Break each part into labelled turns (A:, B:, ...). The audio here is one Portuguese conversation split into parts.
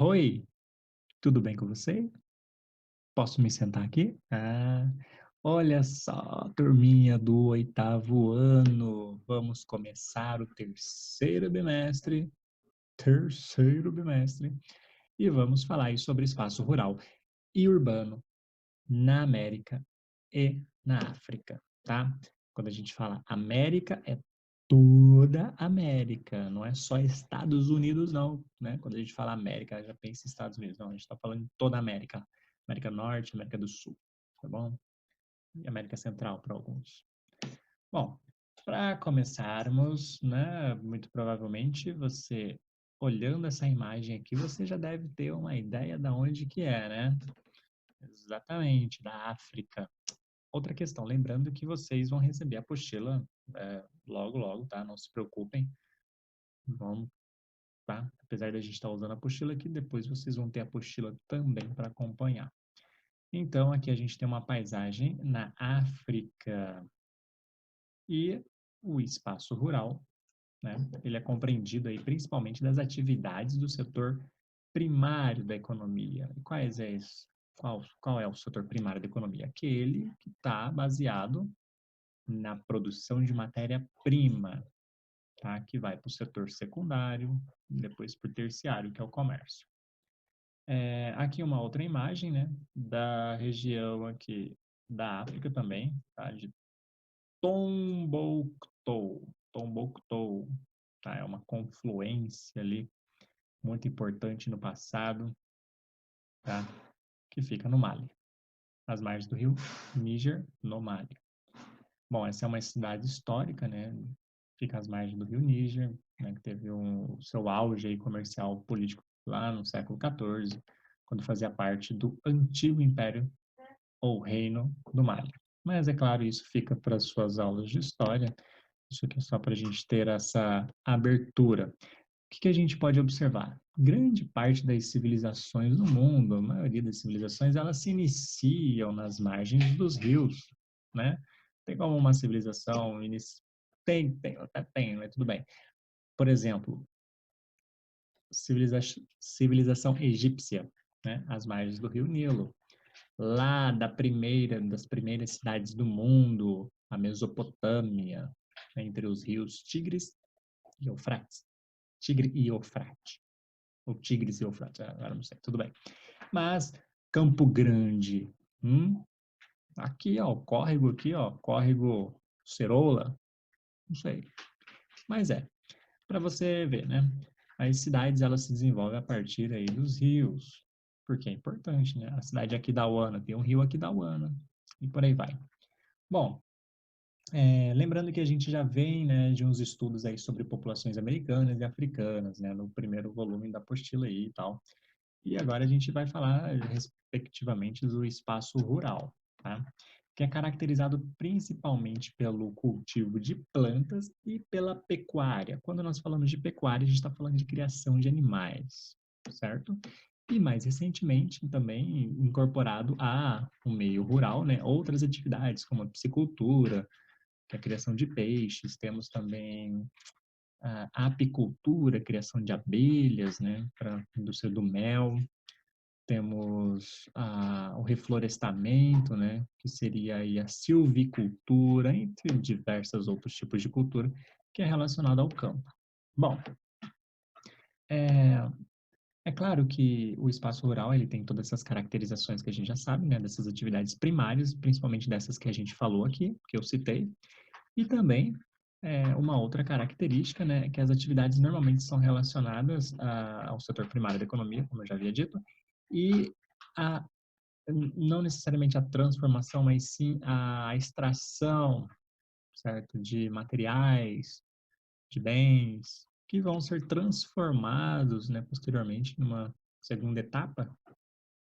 A: Oi, tudo bem com você? Posso me sentar aqui? Olha só, turminha do oitavo ano. Vamos começar o terceiro bimestre, e vamos falar aí sobre espaço rural e urbano na América e na África, tá? Quando a gente fala América, é toda a América, não é só Estados Unidos, não, né? Quando a gente fala América, já pensa em Estados Unidos, não, a gente está falando de toda a América, América Norte, América do Sul, tá bom? E América Central para alguns. Bom, para começarmos, né, muito provavelmente você, olhando essa imagem aqui, você já deve ter uma ideia de onde que é, né? Exatamente, da África. Outra questão, lembrando que vocês vão receber a apostila logo, logo, tá? Não se preocupem, vão, tá? Apesar da gente estar usando a apostila aqui, depois vocês vão ter a apostila também para acompanhar. Então, aqui a gente tem uma paisagem na África e o espaço rural, né? Ele é compreendido aí principalmente das atividades do setor primário da economia. E quais é esse? Qual é o setor primário da economia? Aquele que está baseado na produção de matéria-prima, tá? Que vai para o setor secundário, depois para o terciário, que é o comércio. Aqui uma outra imagem, né, da região aqui da África também, tá? De Tombouctou. Tombouctou, tá? É uma confluência ali muito importante no passado, tá? Que fica no Mali, às margens do rio Níger, no Mali. Bom, essa é uma cidade histórica, né? Fica às margens do rio Níger, né? Que teve o seu auge aí comercial político lá no século XIV, quando fazia parte do antigo Império ou Reino do Mali. Mas, é claro, isso fica para as suas aulas de história. Isso aqui é só para a gente ter essa abertura. O que que a gente pode observar? Grande parte das civilizações do mundo, a maioria das civilizações, elas se iniciam nas margens dos rios, né? Tem como uma civilização até tem, mas tudo bem. Por exemplo, civilização egípcia, né? Às margens do rio Nilo. Lá das primeiras cidades do mundo, a Mesopotâmia, né? Entre os rios Tigres e Eufrates. Tigre e Eufrate. Ou Tigres e Eufrates, agora não sei, tudo bem. Mas Campo Grande, aqui, ó, córrego Ceroula, não sei. Mas para você ver, né? As cidades, elas se desenvolvem a partir aí dos rios, porque é importante, né? A cidade Aquidauana tem um rio Aquidauana, e por aí vai. Bom, lembrando que a gente já vem, né, de uns estudos aí sobre populações americanas e africanas, né, no primeiro volume da apostila aí e tal. E agora a gente vai falar, respectivamente, do espaço rural, tá? Que é caracterizado principalmente pelo cultivo de plantas e pela pecuária. Quando nós falamos de pecuária, a gente está falando de criação de animais, certo? E mais recentemente também incorporado ao meio rural, né, outras atividades como a piscicultura, que é a criação de peixes, temos também a apicultura, criação de abelhas, né, para a indústria do mel, temos o reflorestamento, né, que seria aí a silvicultura, entre diversos outros tipos de cultura, que é relacionado ao campo. Bom, é, é claro que o espaço rural ele tem todas essas caracterizações que a gente já sabe, né, dessas atividades primárias, principalmente dessas que a gente falou aqui, que eu citei, e também uma outra característica, né, que as atividades normalmente são relacionadas ao setor primário da economia, como eu já havia dito, e a não necessariamente a transformação, mas sim a extração, certo, de materiais, de bens, que vão ser transformados, né, posteriormente numa segunda etapa,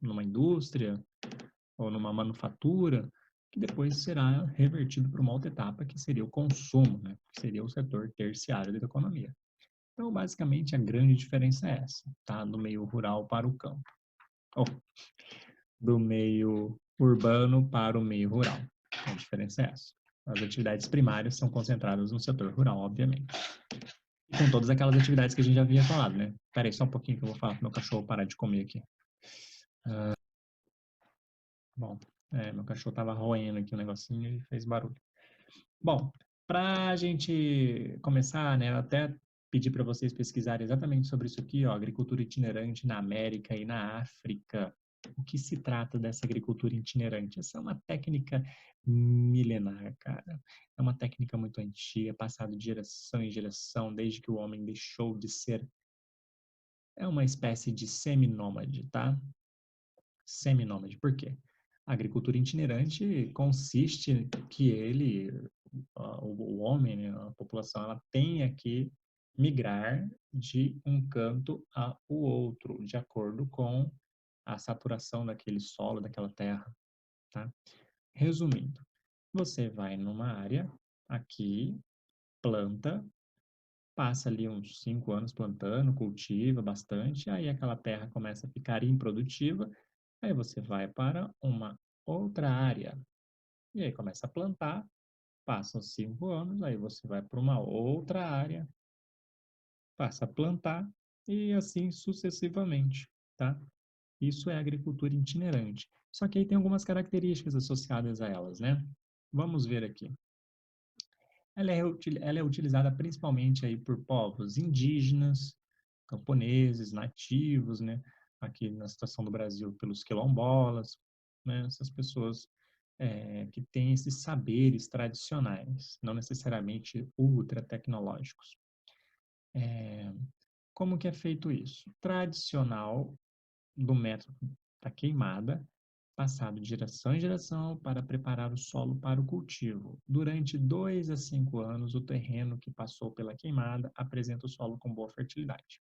A: numa indústria ou numa manufatura, que depois será revertido para uma outra etapa, que seria o consumo, né, que seria o setor terciário da economia. Então, basicamente, a grande diferença é essa, tá? Do meio rural para o campo. Ou do meio urbano para o meio rural. A diferença é essa. As atividades primárias são concentradas no setor rural, obviamente. E com todas aquelas atividades que a gente já havia falado, né? Espera aí só um pouquinho que eu vou falar pro meu cachorro parar de comer aqui. Bom, meu cachorro estava roendo aqui um negocinho e fez barulho. Bom, para a gente começar, né, eu até pedi para vocês pesquisarem exatamente sobre isso aqui, ó, agricultura itinerante na América e na África. O que se trata dessa agricultura itinerante? Essa é uma técnica milenar, cara. É uma técnica muito antiga, passada de geração em geração, desde que o homem deixou de ser. É uma espécie de seminômade, tá? Seminômade. Por quê? A agricultura itinerante consiste que ele, o homem, né, a população, ela tenha que migrar de um canto ao outro, de acordo com a saturação daquele solo, daquela terra, tá? Resumindo, você vai numa área aqui, planta, passa ali uns 5 anos plantando, cultiva bastante, aí aquela terra começa a ficar improdutiva, aí você vai para uma outra área, e aí começa a plantar, passam 5 anos, aí você vai para uma outra área, passa a plantar, e assim sucessivamente, tá? Isso é agricultura itinerante. Só que aí tem algumas características associadas a elas, né? Vamos ver aqui. Ela é utilizada principalmente aí por povos indígenas, camponeses, nativos, né? Aqui na situação do Brasil, pelos quilombolas, né? Essas pessoas que têm esses saberes tradicionais, não necessariamente ultra tecnológicos. Como que é feito isso? Tradicional do método da queimada, passado de geração em geração para preparar o solo para o cultivo. Durante 2 a 5 anos, o terreno que passou pela queimada apresenta o solo com boa fertilidade.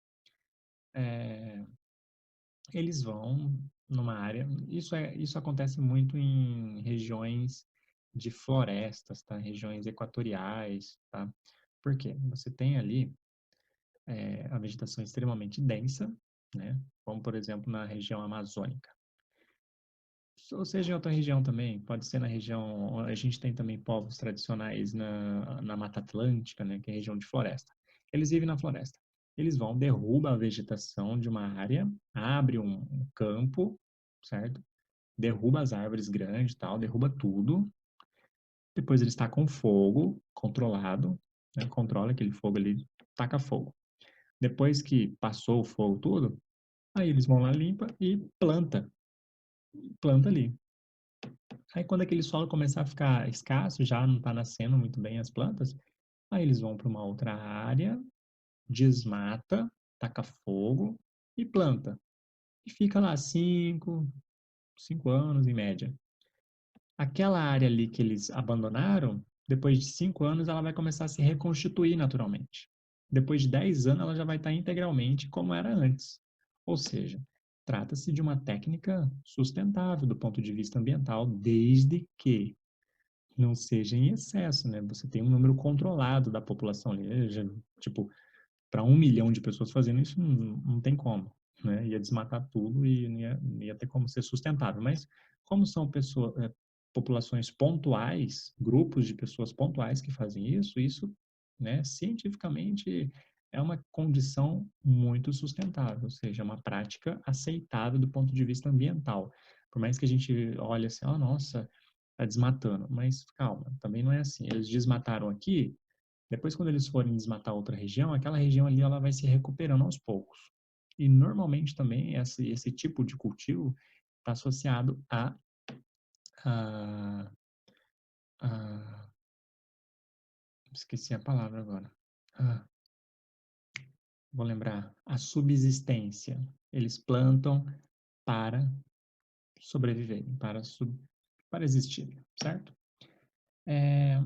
A: Eles vão numa área, isso acontece muito em regiões de florestas, tá? Regiões equatoriais, tá? Por quê? Você tem ali a vegetação extremamente densa, né? Como, por exemplo, na região amazônica. Ou seja, em outra região também, pode ser na região, a gente tem também povos tradicionais na Mata Atlântica, né, que é a região de floresta. Eles vivem na floresta. Eles vão, derruba a vegetação de uma área, abre um campo, certo? Derruba as árvores grandes e tal, derruba tudo. Depois eles tacam fogo controlado, né, controla aquele fogo ali, taca fogo. Depois que passou o fogo tudo, aí eles vão lá, limpa e planta ali. Aí quando aquele solo começar a ficar escasso, já não está nascendo muito bem as plantas, aí eles vão para uma outra área, desmata, taca fogo e planta. E fica lá 5 anos em média. Aquela área ali que eles abandonaram, depois de 5 anos, ela vai começar a se reconstituir naturalmente. Depois de 10 anos, ela já vai estar integralmente como era antes. Ou seja, trata-se de uma técnica sustentável do ponto de vista ambiental, desde que não seja em excesso, né? Você tem um número controlado da população ali. Tipo, para 1 milhão de pessoas fazendo isso, não tem como, né? Ia desmatar tudo e não ia ter como ser sustentável. Mas como são populações pontuais, grupos de pessoas pontuais que fazem isso, né, cientificamente é uma condição muito sustentável, ou seja, é uma prática aceitável do ponto de vista ambiental. Por mais que a gente olhe assim, oh, nossa, está desmatando. Mas calma, também não é assim. Eles desmataram aqui, depois quando eles forem desmatar outra região, aquela região ali ela vai se recuperando aos poucos. E normalmente também esse tipo de cultivo está associado a, a esqueci a palavra agora. Ah, vou lembrar. A subsistência. Eles plantam para sobreviverem, para existir, certo? É,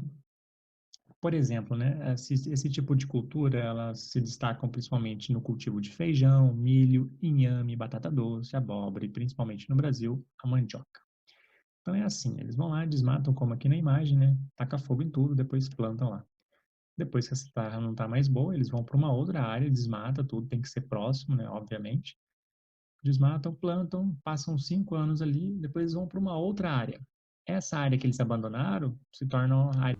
A: Por exemplo, né, esse tipo de cultura, elas se destacam principalmente no cultivo de feijão, milho, inhame, batata doce, abóbora e principalmente no Brasil, a mandioca. Então é assim, eles vão lá, desmatam como aqui na imagem, né, taca fogo em tudo, depois plantam lá. Depois que essa terra não está mais boa, eles vão para uma outra área, desmata tudo, tem que ser próximo, né, obviamente. Desmatam, plantam, passam 5 anos ali, depois vão para uma outra área. Essa área que eles abandonaram se torna uma área